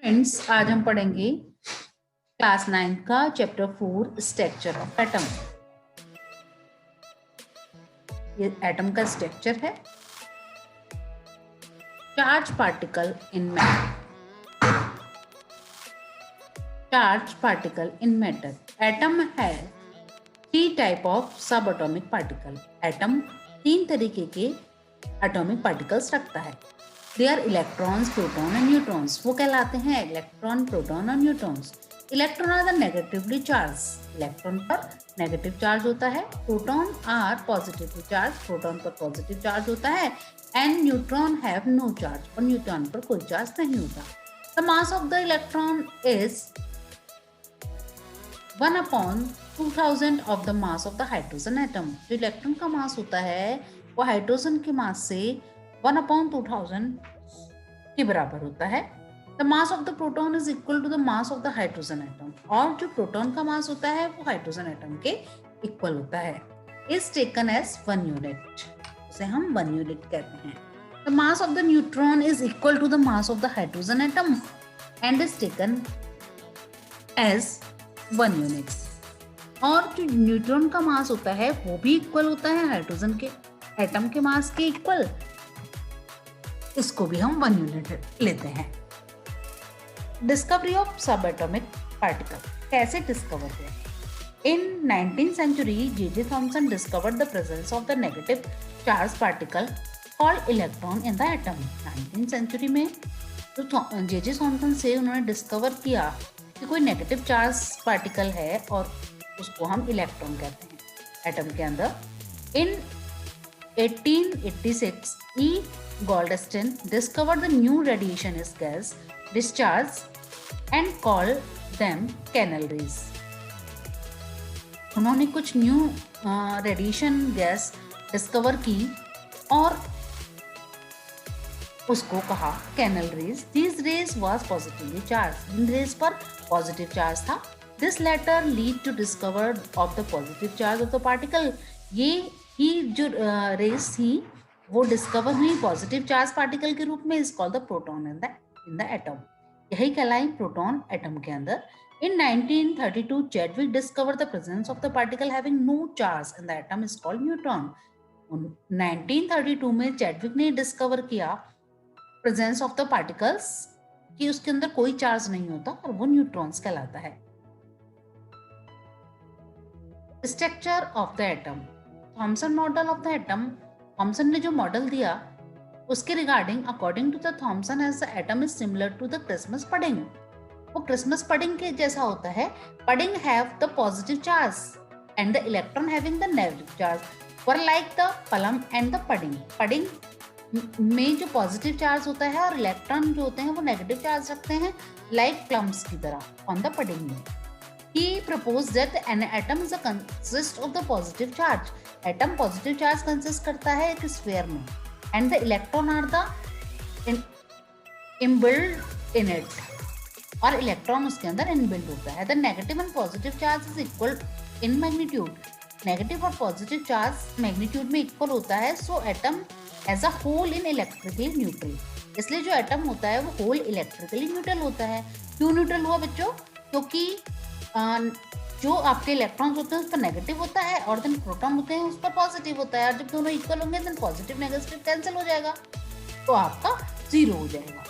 Friends, आज हम पढ़ेंगे क्लास 9 का चैप्टर 4 स्ट्रक्चर ऑफ एटम। ये एटम का स्ट्रक्चर है। Charge particle in matter. Charge particle in matter. Atom है 3 type of subatomic particle. Atom 3 तरीके के एटॉमिक पार्टिकल्स रखता है। They are electrons, proton and neutrons. वो कहलाते हैं इलेक्ट्रॉन, प्रोटॉन और neutrons. Electron are the negatively charge. Electron पर नेगेटिव चार्ज होता है। Proton are positively charge. Proton पर पॉजिटिव चार्ज होता है। And neutron have no charge. और न्यूट्रॉन पर कोई चार्ज नहीं होता। The mass of the electron is 1/2000 of the mass of the hydrogen atom. जो इलेक्ट्रॉन का मास होता है वो हाइड्रोजन के मास से 1/2000 के बराबर होता है। The mass of the proton is equal to the mass of the hydrogen atom. और जो प्रोटॉन का मास होता है वो हाइड्रोजन एटम के इक्वल होता है। Is taken as 1 unit. उसे हम 1 यूनिट कहते हैं। The mass of the neutron is equal to the mass of the hydrogen atom and is taken as 1 unit. और जो न्यूट्रॉन का मास होता है वो भी इक्वल होता है हाइड्रोजन के एटम के मास के इक्वल। इसको भी हम 1 यूनिट लेते हैं। Discovery of subatomic particle. कैसे डिस्कवर हुआ? इन 19th century, J.J. Thomson discovered the presence of the negative charge particle called electron in the atom. 19th century में तो J.J. Thomson से उन्होंने डिस्कवर किया कि कोई नेगेटिव चार्ज पार्टिकल है और उसको हम इलेक्ट्रॉन कहते हैं एटम के अंदर। इन 1886, E. Goldstein discovered the new radiationist gas discharge and called them canal rays. उन्होंने कुछ न्यू रेडिएशन गैस डिस्कवर की और उसको कहा canal rays. These rays was positively charged. इन रेज पर पॉजिटिव चार्ज था। This latter lead to discover of the positive charge of the particle. ये ही जो रेज थी वो डिस्कवर हुई पॉजिटिव चार्ज पार्टिकल के रूप में। Is called the proton in the atom. यही कहलाई प्रोटॉन एटम के अंदर। In 1932 Chadwick discover the presence of the particle having no charge in the atom is called neutron. 1932 में चैडविक ने डिस्कवर किया प्रेजेंस ऑफ द पार्टिकल्स कि उसके अंदर कोई चार्ज नहीं होता और वो न्यूट्रॉन्स कहलाता है। Structure of the atom. Thomson model of the atom. Thomson ने जो मॉडल दिया उसके regarding according to the Thomson as the atom is similar to the Christmas pudding. वो क्रिसमस पडिंग के जैसा होता है। Pudding have the positive charge and the electron having the negative charge for like the plum and the pudding. Pudding में जो positive charge होता है और इलेक्ट्रॉन जो होते हैं वो नेगेटिव चार्ज रखते हैं लाइक प्लम्स की तरह ऑन द पडिंग में। He proposed that an atom is a consist of the positive charge. Atom positive charge consist करता है एक sphere में, and the electron are the inbuilt in it. और इलेक्ट्रॉन उसके अंदर इनबिल्ट होता है। The negative and positive charge is equal in magnitude. Negative और पॉजिटिव चार्ज मैग्नीट्यूड में इक्वल होता है। So atom as a whole in electrically neutral. इसलिए जो एटम होता है वो whole electrically neutral होता है। क्यों न्यूट्रल हुआ बच्चों? क्योंकि जो आपके इलेक्ट्रॉन्स होते हैं उस पर नेगेटिव होता है और देन प्रोटॉन होते हैं उस पर पॉजिटिव होता है। और जब दोनों इक्वल होंगे देन पॉजिटिव नेगेटिव कैंसिल हो जाएगा तो आपका 0 हो जाएगा।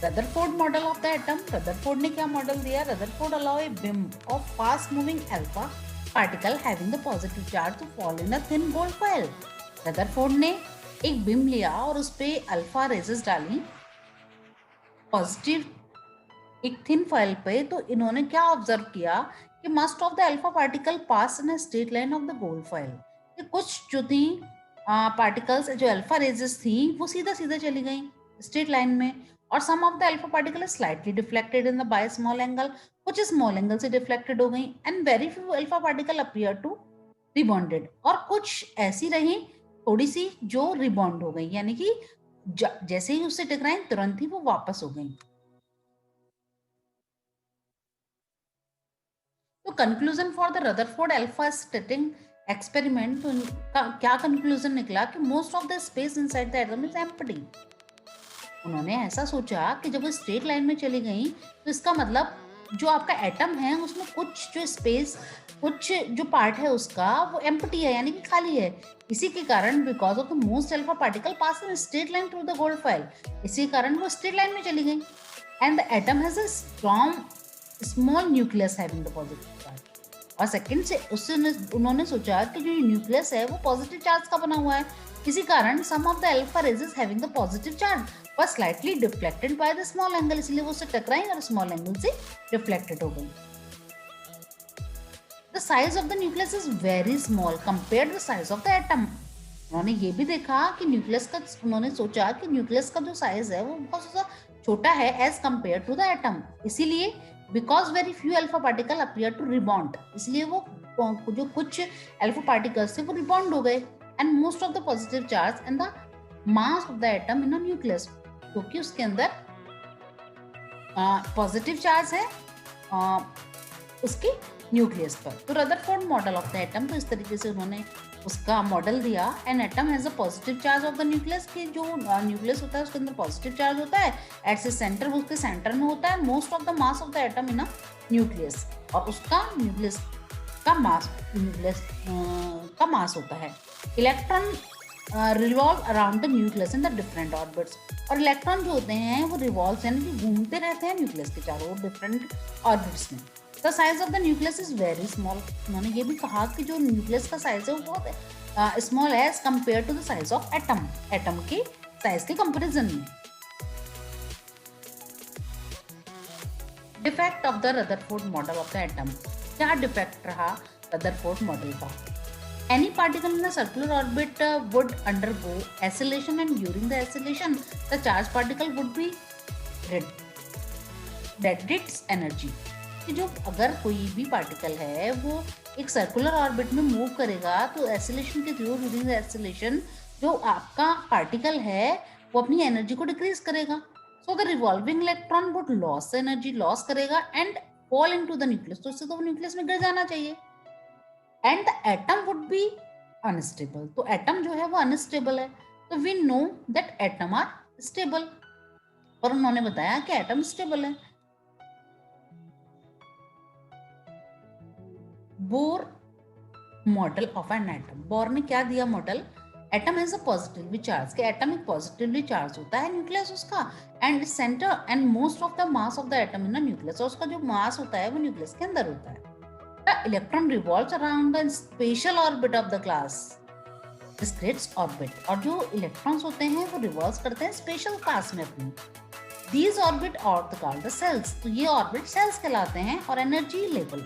Rutherford model of the atom. Rutherford ने क्या मॉडल दिया? Rutherford allow a beam of fast moving alpha particle having the positive charge to fall in a thin gold foil. Rutherford ने एक बीम लिया और उस पे अल्फा रेजेस डाली पॉजिटिव एक थिन फाइल पे। तो इन्होंने क्या ऑब्जर्व किया कि most of the alpha particle pass in a straight line of the gold file. कि कुछ जो थी पार्टिकल्स जो अल्फा रेजेस थी वो सीधा सीधा चली गई स्ट्रेट लाइन में। और some of the alpha particle slightly deflected in the by small angle. कुछ स्मॉल एंगल से डिफ्लेक्टेड हो गई। And very few alpha particle appear to rebounded. और कुछ ऐसी रही थोड़ी सी जो रिबॉन्ड हो गई, यानी कि जैसे ही उससे टकराई तुरंत ही वो वापस हो गई। तो conclusion for the Rutherford alpha स्टेटिंग experiment तो इनका क्या कंक्लूजन निकला कि most of the space inside the atom is empty. उन्होंने ऐसा सोचा कि जब वो स्ट्रेट लाइन में चली गई तो इसका मतलब जो आपका एटम है उसमें कुछ जो स्पेस, कुछ जो पार्ट है उसका वो एम्प्टी है, यानी कि खाली है। इसी के कारण because of the most alpha particle pass in straight line through the gold file, इसी कारण वो स्ट्रेट लाइन में चली गई। And the atom has a strong small nucleus having the positive charge. और सेकंड से उससे उन्होंने सोचा कि जो न्यूक्लियस है वो पॉजिटिव चार्ज का बना हुआ है, इसी कारण some of the alpha rays having the positive charge was slightly deflected by the small angle, इसलिए वो उससे टकराई और स्मॉल एंगल से रिफ्लेक्टेड हो गई। The size of the nucleus is very small compared to the size of the atom। उन्होंने ये भी देखा कि न्यूक्लियस का, उन्होंने सोचा कि न्यूक्लियस का जो साइज है वो बहुत ज़्यादा छोटा है as compare to the atom, इसीलिए because very few alpha particle appear to rebound, इसलिए वो जो कुछ अल्फा पार्टिकल्स थे वो रिबॉन्ड हो गए। And most of the positive charge and the mass of the atom in a nucleus, क्योंकि उसके अंदर पॉजिटिव चार्ज है उसके न्यूक्लियस पर। तो Rutherford model of the atom, तो इस तरीके से उन्होंने उसका मॉडल दिया। An atom has a positive charge of the nucleus, कि जो न्यूक्लियस होता है उसके अंदर पॉजिटिव चार्ज होता है, एट से सेंटर वो उसके सेंटर में होता है। Most of the mass of the atom in a nucleus, और उसका न्यूक्लियस का मास होता है। Electron revolve around the nucleus in the different orbits, और इलेक्ट्रॉन जो होते हैं वो रिवॉल्व यानी कि घूमते रहते हैं न्यूक्लियस के चारों ओर डिफरेंट ऑर्बिट्स में। The size of the nucleus is very small. उन्होंने ये भी कहा कि जो न्यूक्लियस का साइज है वो बहुत स्मॉल है as compare to the size of atom, atom के साइज के कंपेरिजन में। Defect of the Rutherford model of the atom, क्या डिफेक्ट रहा रदरफोर्ड मॉडल का? Any particle in a circular orbit would undergo acceleration, and during the acceleration, the charged particle would be radiate its energy। कि जो अगर कोई भी particle है वो एक सर्कुलर ऑर्बिट में मूव करेगा तो एसिलेशन के थ्रू, ड्यूरिंग द एसिलेशन जो आपका पार्टिकल है वो अपनी एनर्जी को डिक्रीज करेगा। So the revolving electron would loss energy, loss करेगा and fall into the nucleus, तो उससे तो न्यूक्लियस में गिर जाना चाहिए। And the atom would be unstable, तो एटम जो है वो अनस्टेबल है। तो we know that atom are stable, और उन्होंने बताया कि एटम स्टेबल है। Bohr model of an atom, Bohr ने क्या दिया model? Atom has a positively charge, के एटम एक पॉजिटिवली चार्ज होता है न्यूक्लियस उसका, and centre and most of the mass of the atom in the nucleus, और उसका जो मास होता है वो न्यूक्लियस के अंदर होता है। The electron revolves around the spatial orbit of the class, discrete orbit, और जो इलेक्ट्रॉन्स होते हैं वो रिवॉल्व करते हैं स्पेशल क्लास में अपनी। These orbit are called the cells, तो ये ऑर्बिट सेल्स कहलाते हैं। और एनर्जी लेवल,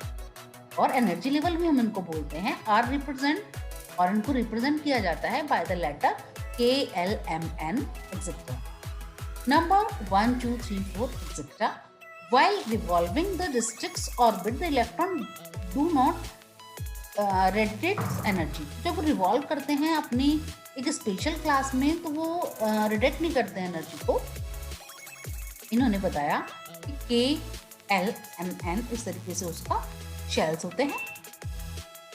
और एनर्जी लेवल भी हम इनको बोलते हैं आर रिप्रेजेंट, और इनको रिप्रेजेंट किया जाता है by the letter K, L, M, N etcetera, number 1 2 3 4 etcetera. While revolving the discrete orbit, the electron do not radiate energy। जब वो रिवॉल्व करते हैं अपनी एक स्पेशल क्लास में तो वो रेडिएट नहीं करते हैं एनर्जी को। इन्होंने बताया कि के, एल, एम, एन इस तरीके से उसका शेल्स होते हैं,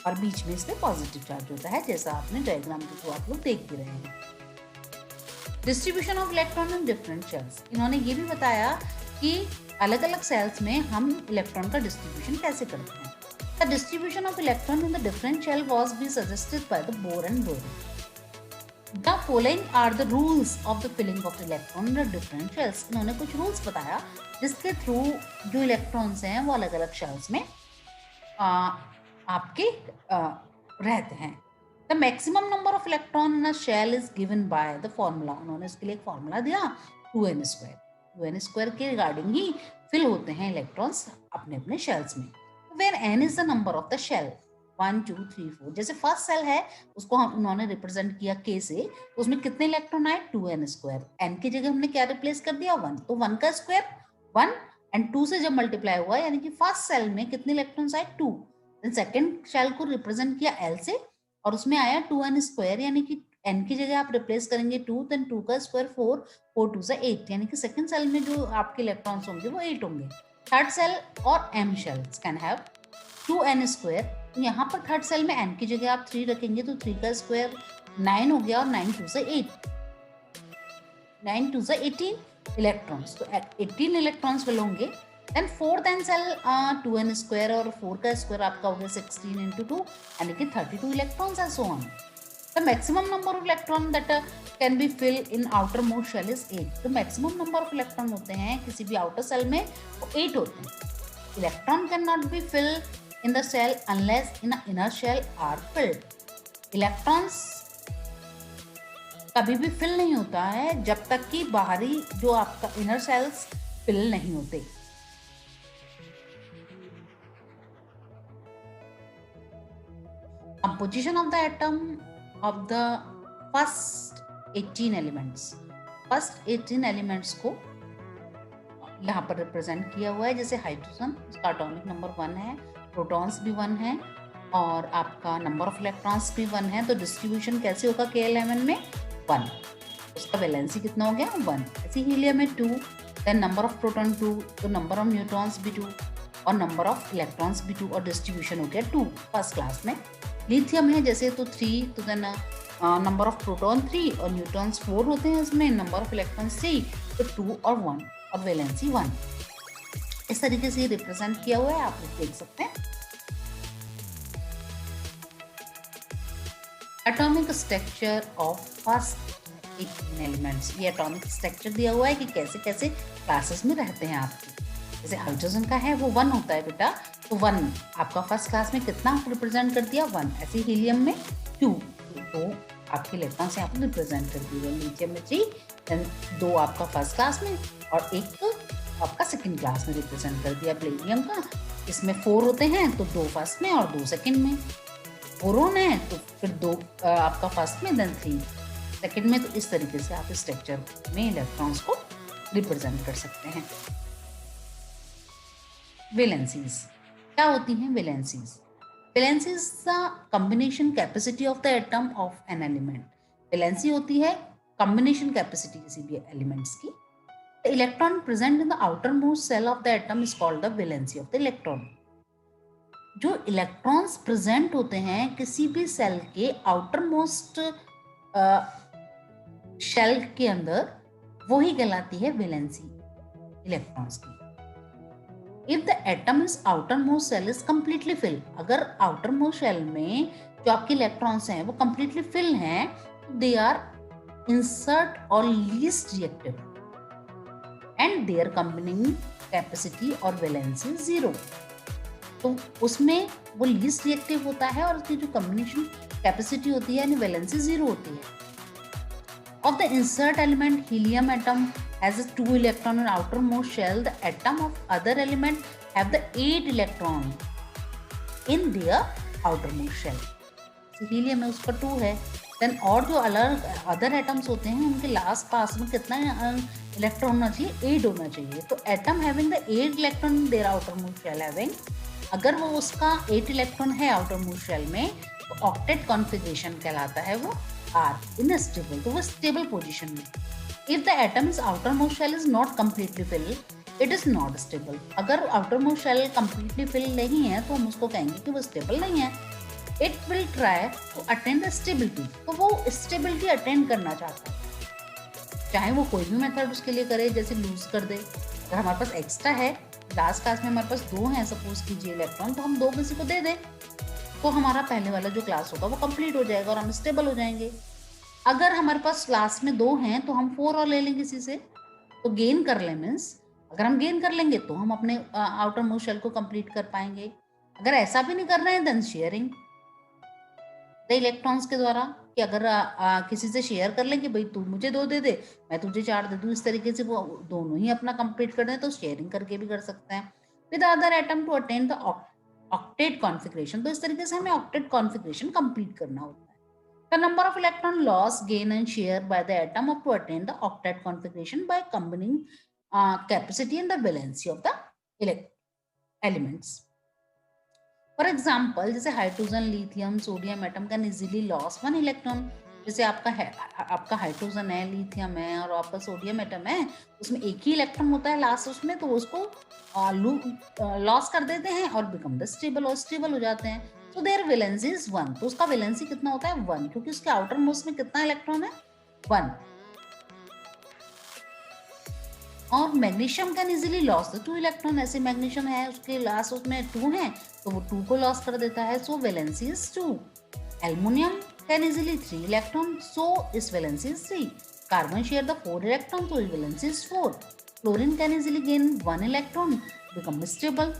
और बीच में इसमें पॉजिटिव चार्ज होता है, जैसा आपने डायग्राम के थ्रू आप लोग देख भी रहे हैं। Distribution of electron in different shells, इन्होंने ये भी बताया कि अलग अलग सेल्स में हम इलेक्ट्रॉन का डिस्ट्रीब्यूशन कैसे करते हैं। The distribution of electron in the different shell was be suggested by the Bohr and Bohr। The following are the rules of the filling of the electron in the different shells। इन्होंने कुछ rules बताया जिसके through जो electrons हैं वो अलग अलग shells में आपके रहते हैं। The maximum number of electron in a shell is given by the formula। उन्होंने इसके लिए एक फॉर्मूला दिया 2n²। 2n² के रिगार्डिंग ही फिल होते हैं इलेक्ट्रॉन्स अपने अपने शेल्स में। Where n is the number of the shell, 1 2 3 4, जैसे फर्स्ट सेल है उसको हम उन्होंने रिप्रेजेंट किया k से, तो उसमें कितने इलेक्ट्रॉन आए 2n²। n की जगह हमने क्या रिप्लेस कर दिया 1, तो 1 का स्क्वायर 1, एंड 2 से जब मल्टीप्लाई हुआ यानी कि फर्स्ट सेल में कितने इलेक्ट्रॉन्स आए 2। देन सेकंड सेल को रिप्रेजेंट किया l से, और उसमें आया 2n² यानी कि n की जगह आप रिप्लेस करेंगे 2, देन 2 का स्क्वायर 4, 4 2 से 8, यानी कि सेकंड सेल में जो आपके इलेक्ट्रॉन्स होंगे वो 8 होंगे। थर्ड सेल और m shells can have 2n² तो यहाँ पर थर्ड सेल में n की जगह आप 3 रखेंगे तो 3 का स्क्वायर 9 हो गया और 9 2 से 8, 9 2 से 18 इलेक्ट्रॉन्स, तो 18 इलेक्ट्रॉन्स फिल होंगे। Then fourth N shell 2n square और 4 का स्क्वायर आपका हो गया 16 इंटू 2 यानी कि 32 electrons and so on. The maximum number of electron that can be fill in outermost shell is 8। तो मैक्सिमम नंबर ऑफ इलेक्ट्रॉन होते हैं किसी भी आउटर सेल में वो 8 होते हैं। Electron cannot be fill in the shell unless in inner shell are filled. Electrons कभी भी फिल नहीं होता है जब तक कि बाहरी जो आपका इनर सेल्स फिल नहीं होते। Composition of the atom of the first 18 elements, first 18 elements को यहाँ पर रिप्रेजेंट किया हुआ है। जैसे हाइड्रोजन, उसका एटॉमिक नंबर 1 है, प्रोटॉन्स भी 1 है और आपका नंबर ऑफ इलेक्ट्रॉन्स भी 1 है। तो डिस्ट्रीब्यूशन कैसे होगा K11 में 1, उसका वैलेंसी कितना हो गया 1। ऐसे हीलियम में 2, देन नंबर ऑफ प्रोटॉन 2, तो नंबर ऑफ न्यूट्रॉन्स भी 2 और नंबर ऑफ इलेक्ट्रॉन्स भी 2 और डिस्ट्रीब्यूशन हो गया 2 फर्स्ट क्लास में। लिथियम है जैसे तो 3, तो देन नंबर ऑफ प्रोटॉन 3 और न्यूट्रॉन्स 4 होते हैं इसमें, नंबर ऑफ इलेक्ट्रॉन्स 3 तो 2 और 1 और वैलेंसी 1। इस तरीके से रिप्रेजेंट किया हुआ है, आप देख सकते हैं। Atomic structure of first 18 elements, ये एटॉमिक स्ट्रक्चर दिया हुआ है कि कैसे कैसे क्लासेस में रहते हैं आपके। जैसे हाइड्रोजन का है वो 1 होता है बेटा, तो 1 आपका फर्स्ट क्लास में कितना रिप्रेजेंट कर दिया 1। ऐसे हीलियम में 2, तो आपके इलेक्ट्रॉन्स यहाँ पर रिप्रेजेंट कर दिए। लिथियम में 3, देन 2 आपका फर्स्ट क्लास में और 1 आपका सेकंड क्लास में रिप्रेजेंट कर दिया। प्लेटिनियम का इसमें 4 होते हैं तो 2 फर्स्ट में और 2 सेकंड में। बोरोन है तो फिर 2 आपका फर्स्ट में, देन 3 सेकंड में। तो इस तरीके से आप स्ट्रक्चर में इलेक्ट्रॉन्स को रिप्रेजेंट कर सकते हैं। वैलेंसीज क्या होती हैं? Valencies, valencies the combination capacity of the atom of an element. Valency होती है कॉम्बिनेशन कैपेसिटी किसी भी एलिमेंट्स की। The electron present in the outermost shell of the atom is called the valency of the electron. जो electrons present होते हैं किसी भी सेल के आउटर मोस्ट शेल के अंदर, वही कहलाती है वैलेंसी इलेक्ट्रॉन्स की। If the atom is outermost cell is completely filled, अगर outermost shell में जो आपके इलेक्ट्रॉन्स हैं वो completely fill हैं, they are insert or least reactive and their combining capacity और valency 0। तो उसमें वो least reactive होता है और उसकी जो combination capacity होती है यानी valency 0 होती है। Of the insert element, helium atom has a 2 electron in outermost shell. The atom of other element have the 8 electron in their outermost shell. So helium में उसका 2 है। Then और जो अलग अदर एटम्स होते हैं उनके लास्ट पास में कितना इलेक्ट्रॉन होना चाहिए? 8 होना चाहिए। तो atom having the 8 electron in their outermost shell having, अगर वो उसका 8 इलेक्ट्रॉन है outermost shell में तो ऑक्टेट कॉन्फ़िगरेशन कहलाता है वो R in stable, तो वो स्टेबल पोजीशन में। If the atom is outermost shell is not completely filled, it is not stable. अगर outermost shell completely filled नहीं है तो हम उसको कहेंगे कि वो stable नहीं है। It will try to attain the stability, तो वो stability attain करना चाहता है, चाहे वो कोई भी मेथड उसके लिए करे, जैसे लूज कर दे। अगर हमारे पास एक्स्ट्रा है, लास्ट क्लास में हमारे पास 2 हैं सपोज कीजिए इलेक्ट्रॉन, तो हम 2 किसी को दे दें तो हमारा पहले वाला जो क्लास होगा वो कंप्लीट हो जाएगा और हम स्टेबल हो जाएंगे। अगर हमारे पास क्लास में 2 हैं तो हम 4 और ले लेंगे किसी से, तो गेन कर ले मीन्स अगर हम गेन कर लेंगे तो हम अपने आउटर मोस्ट शेल को कंप्लीट कर पाएंगे। अगर ऐसा भी नहीं कर रहे हैं देन शेयरिंग द इलेक्ट्रॉन्स के द्वारा, कि अगर किसी से शेयर कर लेंगे, भाई तू मुझे 2 दे दे मैं तुझे 4 दे दूँ, इस तरीके से वो दोनों ही अपना कंप्लीट कर दें तो शेयरिंग करके भी कर सकते हैं। With other atom to attain the octet configuration, तो इस तरीके से हमें ऑक्टेट कॉन्फ़िगरेशन कंप्लीट करना होता है। The number of electron loss, gain and share by the atom up to attain the octet configuration by combining capacity and the valency of the elements. For example, जैसे hydrogen, lithium, sodium atom can easily loss 1 electron. जैसे आपका hydrogen है, lithium है और आपका sodium atom है, उसमें एक ही इलेक्ट्रॉन होता है लास्ट उसमें, तो उसको लॉस कर देते हैं और बिकम द स्टेबल और स्टेबल हो जाते हैं। तो देयर वैलेंसी इज 1, तो उसका वैलेंसी कितना होता है 1, क्योंकि उसके आउटर मोस्ट में कितना इलेक्ट्रॉन है 1। और magnesium can easily loss the 2 electron, ऐसे मैग्नीशियम है उसके लास्ट उसमें 2 है तो वो 2 को लॉस कर देता है, so valency is 2। Aluminium can easily 3 electron, so इस valency is 3। Carbon share the 4 electron, so its valence is 4. Chlorine can easily gain 1 electron, become stable,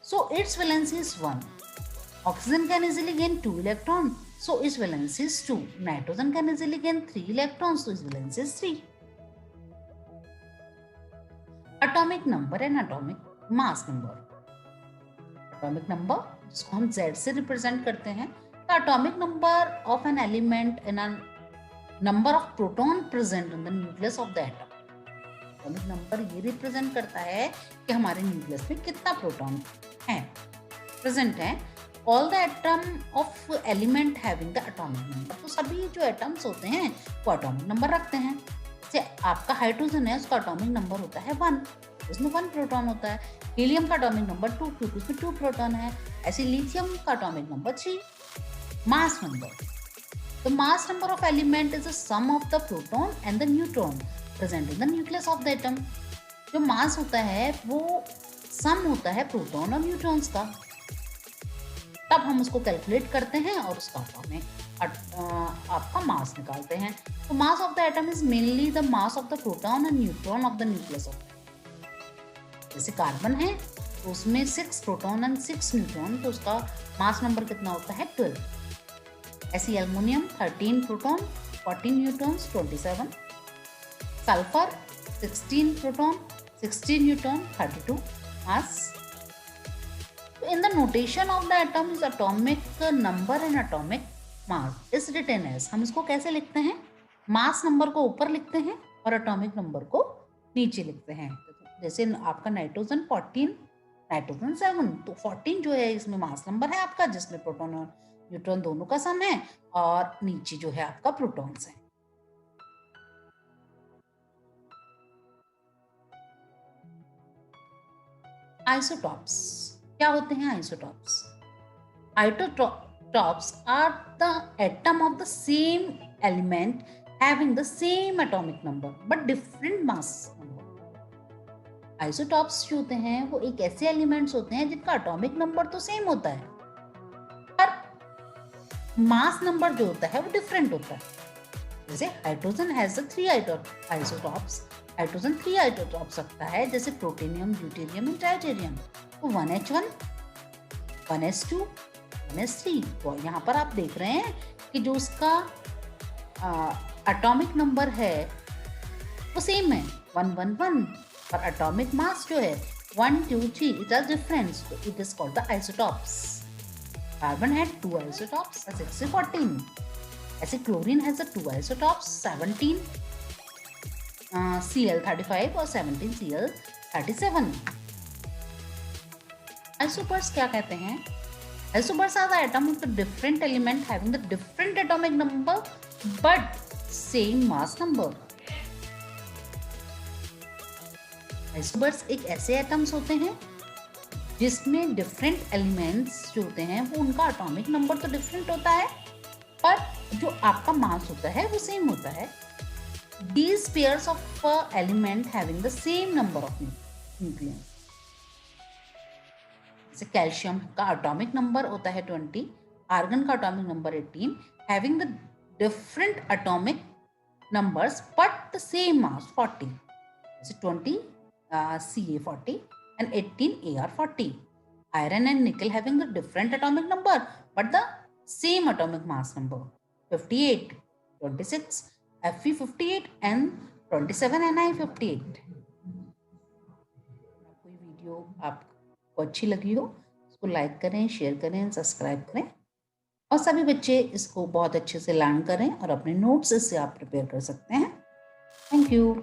so its valence is 1. Oxygen can easily gain 2 electron, so its valence is 2. Nitrogen can easily gain 3 electrons, so its valence is 3. Atomic number and atomic mass number. Atomic number जिसको हम Z से represent करते हैं, the atomic number of an element in a number of proton present in the nucleus of the atom. Atomic number ये represent करता है कि हमारे न्यूक्लियस में कितना प्रोटॉन है प्रेजेंट है। All the atom of element having the atomic number, तो सभी जो एटम्स होते हैं वो एटॉमिक नंबर रखते हैं। जैसे आपका हाइड्रोजन है, उसका एटॉमिक नंबर होता है 1, उसमें 1 प्रोटॉन होता है। हीलियम का एटॉमिक नंबर 2, क्योंकि उसमें 2 प्रोटॉन है। ऐसे लिथियम का atomic number 3। Mass number, the mass number of element is the sum of the proton and the neutron present in the nucleus of the atom. जो मास होता है वो सम होता है प्रोटॉन और न्यूट्रॉन्स का, तब हम उसको कैलकुलेट करते हैं और उसका आपका मास निकालते हैं। तो मास of the atom is mainly the mass of the proton and neutron of the nucleus of. जैसे कार्बन है तो उसमें 6 प्रोटॉन एंड 6 न्यूट्रॉन, तो उसका मास नंबर कितना होता है 12। ऐसी aluminium 13 proton 14 neutrons 27। Sulphur 16 proton 16 neutron 32 mass. In the notation of the atom is atomic number and atomic mass is written as, हम इसको कैसे लिखते हैं, मास नंबर को ऊपर लिखते हैं और एटॉमिक नंबर को नीचे लिखते हैं। जैसे आपका नाइट्रोजन 14 नाइट्रोजन 7, तो 14 जो है इसमें मास नंबर है आपका, जिसमें प्रोटॉन और न्यूट्रॉन दोनों का सम है, और नीचे जो है आपका प्रोटॉन्स है। आइसोटॉप्स क्या होते हैं? Isotopes, isotopes are the atom of the same element having the same atomic number but different mass number. Isotopes जो होते हैं वो एक ऐसे एलिमेंट्स होते हैं जिनका एटॉमिक नंबर तो सेम होता है पर मास नंबर जो होता है वो डिफरेंट होता है। जैसे hydrogen has 3 isotopes, hydrogen 3 isotopes रखता है, जैसे प्रोटेनियम, ड्यूटेरियम एंड ट्राइटेरियम। तो 1H1, 1S2, 1S3। तो यहाँ पर आप देख रहे हैं कि जो उसका एटॉमिक नंबर है वो सेम है 111, पर एटॉमिक मास जो है 1, 2, 3 इट आर डिफरेंस, तो it is called the isotopes. Carbon had 2 isotopes 6 से 14। ऐसे क्लोरीन हैज 2 आइसोटॉप्स 17 Cl35 और 17 Cl37। आइसोपर्स क्या कहते हैं? Isobars are the atom of the different element having the different atomic number but same mass number. Isobars एक ऐसे atoms होते हैं जिसमें डिफरेंट एलिमेंट्स जो होते हैं वो उनका एटॉमिक नंबर तो डिफरेंट होता है पर जो आपका मास होता है वो सेम होता है। These pairs of element having the same number of nucleons. जैसे कैल्शियम का एटॉमिक नंबर होता है 20, आर्गन का atomic number 18, having the different atomic numbers but the same mass 40. जैसे 20 Ca40 and 18 Ar40. Iron and nickel having the different atomic number but the same atomic mass number 58, 26 Fe58 and 27 Ni58। कोई video आपको अच्छी लगी हो उसको like करें, share करें, subscribe करें और सभी बच्चे इसको बहुत अच्छे से लर्न करें और अपने नोट्स इससे आप प्रिपेयर कर सकते हैं। Thank you.